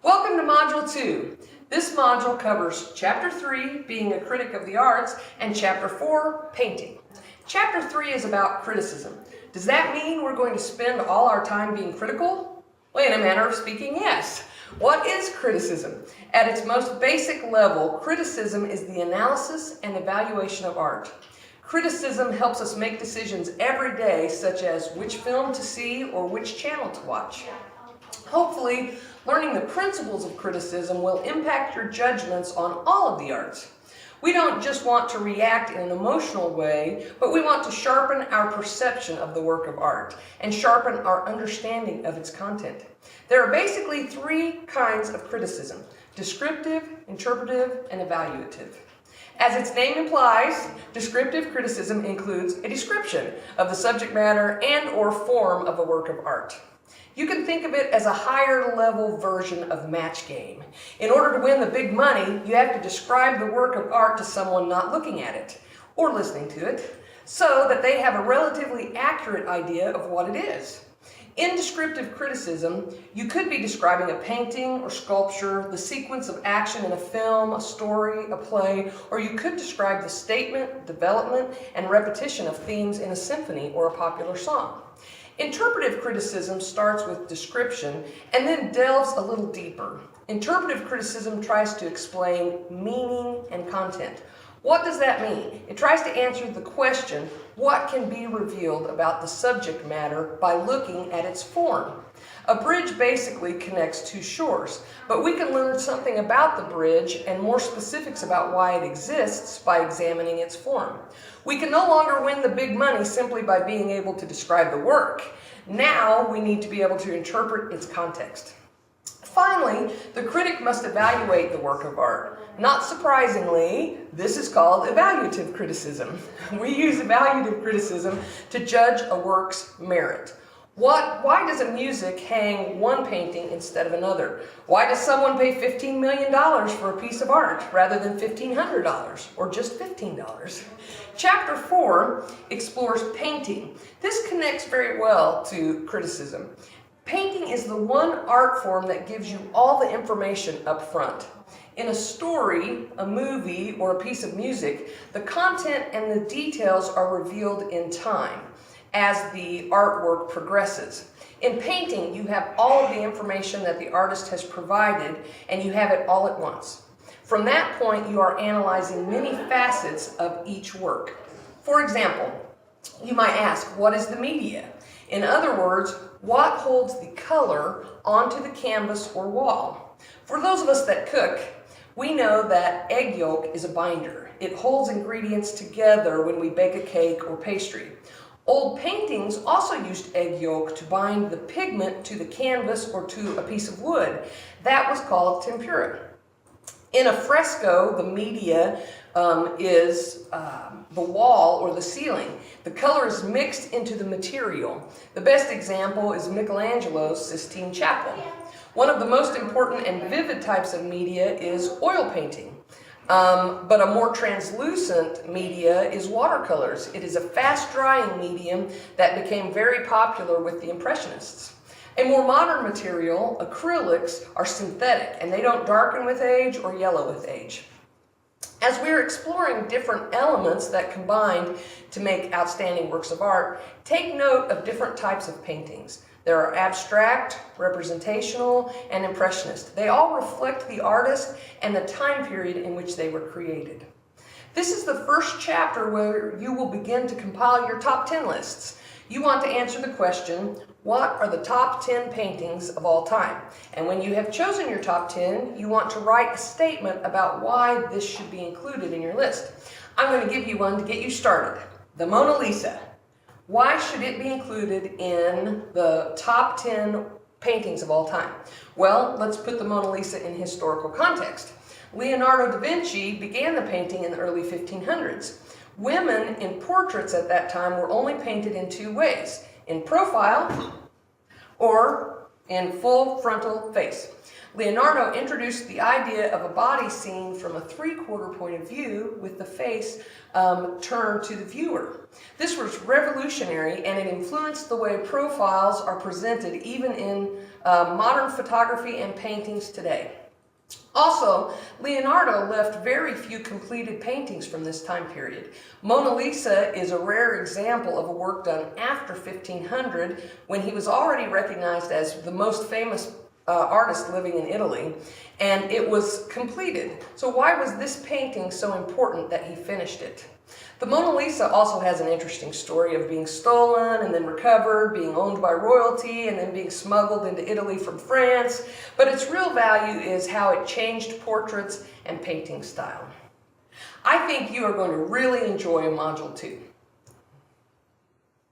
Welcome to Module 2. This module covers Chapter 3, being a critic of the arts, and Chapter 4, painting. Chapter 3 is about criticism. Does that mean we're going to spend all our time being critical? Well, in a manner of speaking, yes. What is criticism? At its most basic level, criticism is the analysis and evaluation of art. Criticism helps us make decisions every day, such as which film to see or which channel to watch. Hopefully, learning the principles of criticism will impact your judgments on all of the arts. We don't just want to react in an emotional way, but we want to sharpen our perception of the work of art and sharpen our understanding of its content. There are basically three kinds of criticism: descriptive, interpretive, and evaluative. As its name implies, descriptive criticism includes a description of the subject matter and/or form of a work of art. You can think of it as a higher level version of match game. In order to win the big money, you have to describe the work of art to someone not looking at it or listening to it, so that they have a relatively accurate idea of what it is. In descriptive criticism, you could be describing a painting or sculpture, the sequence of action in a film, a story, a play, or you could describe the statement, development, and repetition of themes in a symphony or a popular song. Interpretive criticism starts with description and then delves a little deeper. Interpretive criticism tries to explain meaning and content. What does that mean? It tries to answer the question, what can be revealed about the subject matter by looking at its form? A bridge basically connects two shores, but we can learn something about the bridge and more specifics about why it exists by examining its form. We can no longer win the big money simply by being able to describe the work. Now we need to be able to interpret its context. Finally, the critic must evaluate the work of art. Not surprisingly, this is called evaluative criticism. We use evaluative criticism to judge a work's merit. Why does a music hang one painting instead of another? Why does someone pay $15 million for a piece of art rather than $1,500 or just $15? Chapter 4 explores painting. This connects very well to criticism. Painting is the one art form that gives you all the information up front. In a story, a movie, or a piece of music, the content and the details are revealed in time as the artwork progresses. In painting, you have all of the information that the artist has provided, and you have it all at once. From that point, you are analyzing many facets of each work. For example, you might ask, what is the media? In other words, what holds the color onto the canvas or wall? For those of us that cook, we know that egg yolk is a binder. It holds ingredients together when we bake a cake or pastry. Old paintings also used egg yolk to bind the pigment to the canvas or to a piece of wood. That was called tempera. In a fresco, the media is the wall or the ceiling. The color is mixed into the material. The best example is Michelangelo's Sistine Chapel. One of the most important and vivid types of media is oil painting. But a more translucent media is watercolors. It is a fast-drying medium that became very popular with the Impressionists. A more modern material, acrylics, are synthetic, and they don't darken with age or yellow with age. As we're exploring different elements that combine to make outstanding works of art, take note of different types of paintings. There are abstract, representational, and impressionist. They all reflect the artist and the time period in which they were created. This is the first chapter where you will begin to compile your top 10 lists. You want to answer the question, what are the top 10 paintings of all time? And when you have chosen your top 10, you want to write a statement about why this should be included in your list. I'm going to give you one to get you started. The Mona Lisa. Why should it be included in the top 10 paintings of all time? Well, let's put the Mona Lisa in historical context. Leonardo da Vinci began the painting in the early 1500s. Women in portraits at that time were only painted in two ways: in profile or in full frontal face. Leonardo introduced the idea of a body seen from a three-quarter point of view with the face turned to the viewer. This was revolutionary, and it influenced the way profiles are presented even in modern photography and paintings today. Also, Leonardo left very few completed paintings from this time period. Mona Lisa is a rare example of a work done after 1500, when he was already recognized as the most famous artist living in Italy, and it was completed. So why was this painting so important that he finished it? The Mona Lisa also has an interesting story of being stolen and then recovered, being owned by royalty, and then being smuggled into Italy from France. But its real value is how it changed portraits and painting style. I think you are going to really enjoy Module 2.